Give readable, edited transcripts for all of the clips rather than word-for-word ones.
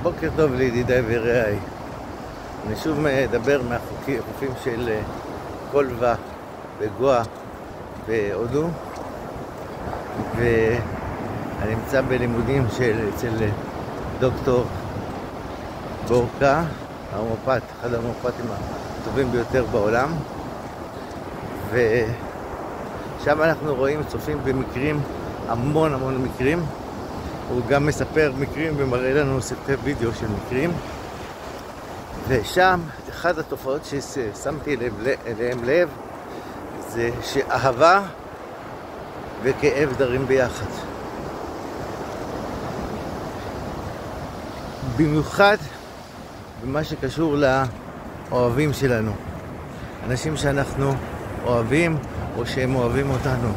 בוקר טוב לידידיי ורעיי. אני שוב מדבר מהחופים של קולווה וגואה בהודו, ואני נמצא בלימודים אצל דוקטור בורקה, ההומאופת, אחד ההומאופתים הטובים ביותר בעולם, ושם אנחנו רואים, צופים במקרים, המון מקרים. הוא גם מספר מקרים ומראה לנו סרטי וידאו של מקרים, ושם אחת התופעות ששמתי אליהם לב זה שאהבה וכאב דרים ביחד, במיוחד במה שקשור לאוהבים שלנו, אנשים שאנחנו אוהבים או שהם אוהבים אותנו.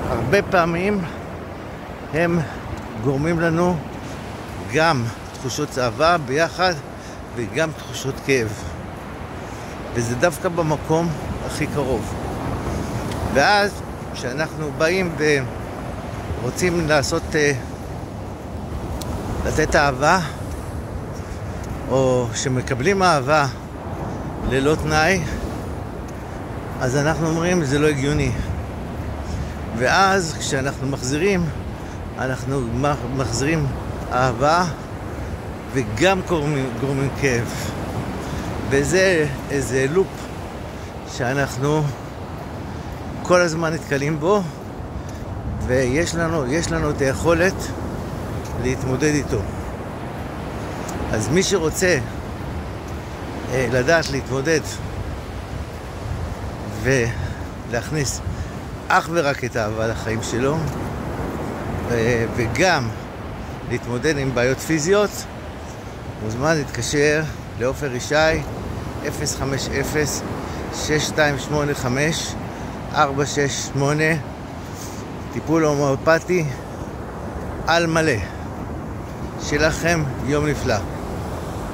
הרבה פעמים הם גורמים לנו גם תחושות אהבה ביחד וגם תחושות כאב, וזה דווקא במקום הכי קרוב. ואז כשאנחנו באים ורוצים לתת אהבה, או שמקבלים אהבה ללא תנאי, אז אנחנו אומרים זה לא הגיוני. ואז כשאנחנו מחזירים, אנחנו מחזירים אהבה וגם גורמים כאב, וזה איזה לופ שאנחנו כל הזמן נתקלים בו, ויש לנו את היכולת להתמודד איתו. אז מי שרוצה לדעת להתמודד ולהכניס אך ורק את האהבה לחיים שלו, וגם להתמודד עם בעיות פיזיות, מוזמן להתקשר לעופר ישי 050-6285-468, טיפול הומאופתי על מלא. שלכם יום נפלא.